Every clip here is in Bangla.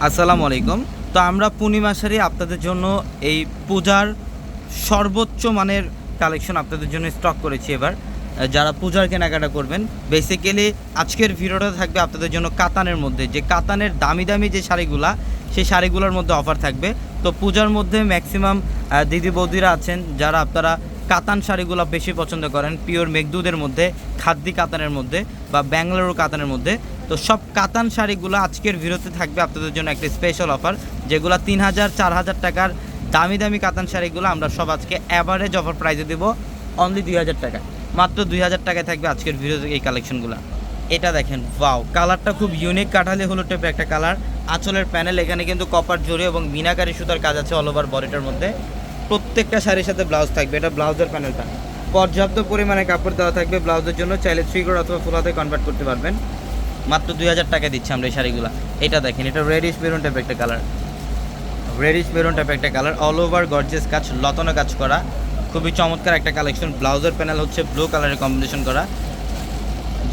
আসসালামু আলাইকুম। তো আমরা পূর্ণিমা শাড়ি আপনাদের জন্য এই পূজার সর্বোচ্চ মানের কালেকশন আপনাদের জন্য স্টক করেছি এবার। যারা পূজার কেনাকাটা করবেন, বেসিক্যালি আজকের ভিডিওটা থাকবে আপনাদের জন্য কাতানের মধ্যে, যে কাতানের দামি দামি যে শাড়িগুলা, সেই শাড়িগুলোর মধ্যে অফার থাকবে। তো পূজার মধ্যে ম্যাক্সিমাম দিদি বৌদিরা আছেন যারা আপনারা কাতান শাড়িগুলো বেশি পছন্দ করেন, পিওর মেঘদুদের মধ্যে, খাদ্দি কাতানের মধ্যে বা ব্যাঙ্গালোর কাতানের মধ্যে। তো সব কাতান শাড়িগুলো আজকের ভিডিওতে থাকবে আপনাদের জন্য একটা স্পেশাল অফার, যেগুলো 3000 4000 টাকার দামি দামি কাতান শাড়িগুলো আমরা সব আজকে অ্যাভারেজ অফার প্রাইসে দেবো অনলি 2000 টাকায়। মাত্র 2000 টাকায় থাকবে আজকের ভিডিওতে এই কালেকশনগুলো। এটা দেখেন, ওয়াও, কালারটা খুব ইউনিক, কাঠালি হলুদ টাইপের একটা কালার। আঁচলের প্যানেল, এখানে কিন্তু কপার জড়ি এবং মিনাকারি সুতার কাজ আছে অল ওভার বডিটার মধ্যে। প্রত্যেকটা শাড়ির সাথে ব্লাউজ থাকবে। এটা ব্লাউজের প্যানেলটা, পর্যাপ্ত পরিমাণে কাপড় দেওয়া থাকবে ব্লাউজের জন্য। চাইলে 3/4 অথবা ফুল হাতে কনভার্ট করতে পারবেন। মাত্র 2000 টাকা দিচ্ছি আমরা এই শাড়িগুলো। এটা দেখেন, এটা রেডিশ মেরুন টাইপের একটা কালার, রেডিশ মেরুন টাইপের একটা কালার, অল ওভার গর্জিয়াস কাজ, লতানো কাজ করা, খুবই চমৎকার একটা কালেকশন। ব্লাউজের প্যানেল হচ্ছে ব্লু কালারের কম্বিনেশন করা।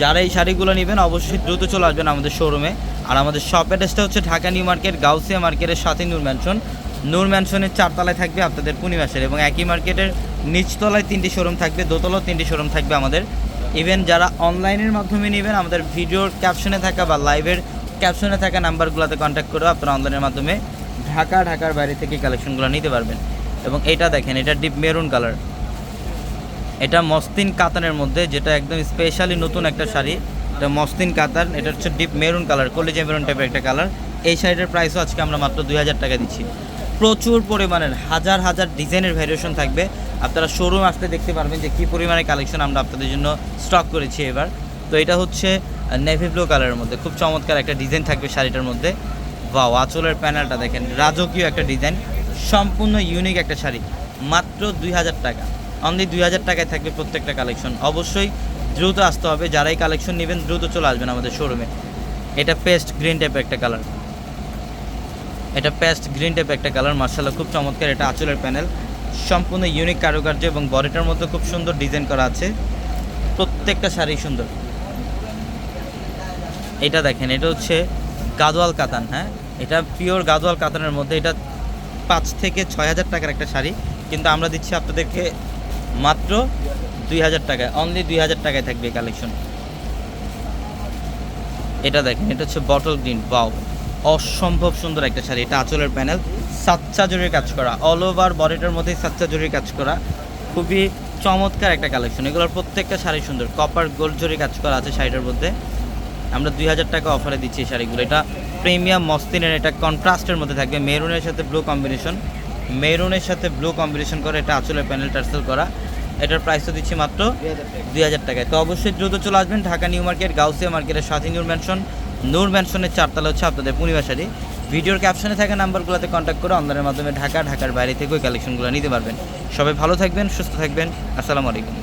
যারা এই শাড়িগুলো নেবেন অবশ্যই দ্রুত চলে আসবেন আমাদের শোরুমে। আর আমাদের শপ অ্যাড্রেসটা হচ্ছে ঢাকা নিউ মার্কেট, গাউসিয়া মার্কেটের সাথে নূর ম্যানশন। নূর ম্যানশনের 4 তলায় থাকবে আপনাদের পূর্ণিমা শাড়ি, এবং একই মার্কেটের নিচতলায় 3টি শোরুম থাকবে, দোতলাও 3টি শোরুম থাকবে আমাদের। ইভেন যারা অনলাইনের মাধ্যমে নেবেন, আমাদের ভিডিওর ক্যাপশনে থাকা বা লাইভের ক্যাপশনে থাকা নাম্বারগুলোতে কন্ট্যাক্ট করে আপনারা অনলাইনের মাধ্যমে ঢাকার বাইরে থেকে কালেকশনগুলো নিতে পারবেন। এবং এটা দেখেন, এটা ডিপ মেরুন কালার, এটা মসলিন কাতানের মধ্যে, যেটা একদম স্পেশালি নতুন একটা শাড়ি। এটা মসলিন কাতান, এটা হচ্ছে ডিপ মেরুন কালার, কলিজা মেরুন টাইপের একটা কালার। এই শাড়িটার প্রাইসও আজকে আমরা মাত্র 2000 টাকা দিচ্ছি। প্রচুর পরিমাণের হাজার হাজার ডিজাইনের ভ্যারিয়েশন থাকবে। আপনারা শোরুম আসতে দেখতে পারবেন যে কী পরিমাণে কালেকশন আমরা আপনাদের জন্য স্টক করেছি এবার। তো এটা হচ্ছে নেভি ব্লু কালারের মধ্যে, খুব চমৎকার একটা ডিজাইন থাকবে শাড়িটার মধ্যে। ওয়াও, আঁচলের প্যানেলটা দেখেন, রাজকীয় একটা ডিজাইন, সম্পূর্ণ ইউনিক একটা শাড়ি। মাত্র 2000 টাকা, অনলি 2000 টাকায় থাকবে প্রত্যেকটা কালেকশন। অবশ্যই দ্রুত আসতে হবে, যারা এই কালেকশন নেবেন দ্রুত চলে আসবেন আমাদের শোরুমে। এটা পেস্ট গ্রিন টাইপের একটা কালার, এটা পেস্ট গ্রিন টাইপের একটা কালার, মার্শাল্লাহ খুব চমৎকার। এটা আঁচলের প্যানেল, সম্পূর্ণ ইউনিক কারুকার্য এবং বডিটার মধ্যে খুব সুন্দর ডিজাইন করা আছে। প্রত্যেকটা শাড়ি সুন্দর। এটা দেখেন, এটা হচ্ছে গাদোয়াল কাতান। হ্যাঁ, এটা পিওর গাদোয়াল কাতানের মধ্যে। এটা 5 থেকে 6000 টাকার একটা শাড়ি, কিন্তু আমরা দিচ্ছি আপনাদেরকে মাত্র 2000 টাকায়, অনলি 2000 টাকায় থাকবে এই কালেকশন। এটা দেখেন, এটা হচ্ছে বটল গ্রিন, ওয়াও, অসম্ভব সুন্দর একটা শাড়ি। এটা আঁচলের প্যানেল, সাচ্চা জরির কাজ করা, অল ওভার বডিটার মধ্যেই সাচ্চা জরির কাজ করা, খুবই চমৎকার একটা কালেকশন। এগুলোর প্রত্যেকটা শাড়ি সুন্দর, কপার গোল্ড জরি কাজ করা আছে শাড়িটার মধ্যে। আমরা 2000 টাকা অফারে দিচ্ছি এই শাড়িগুলো। এটা প্রিমিয়াম মসলিনের, এটা কন্ট্রাস্টের মধ্যে থাকবে, মেরুনের সাথে ব্লু কম্বিনেশন, মেরুনের সাথে ব্লু কম্বিনেশন করে এটা আঁচলের প্যানেল টার্সেল করা। এটার প্রাইসও দিচ্ছি মাত্র 2000 টাকায়। তো অবশ্যই দ্রুত চলে আসবেন ঢাকা নিউ মার্কেট, গাউসিয়া মার্কেটের সাথে নূর ম্যানশন। নূর ম্যানশনের 4 তলা হচ্ছে আপনাদের পূর্ণিমা শাড়ি। ভিডিওর ক্যাপশনে থাকা নাম্বারগুলোতে কন্ট্যাক্ট করে অনলাইনের মাধ্যমে ঢাকার বাইরে থেকে ওই কালেকশনগুলো নিতে পারবেন। সবাই ভালো থাকবেন, সুস্থ থাকবেন। আসসালামু আলাইকুম।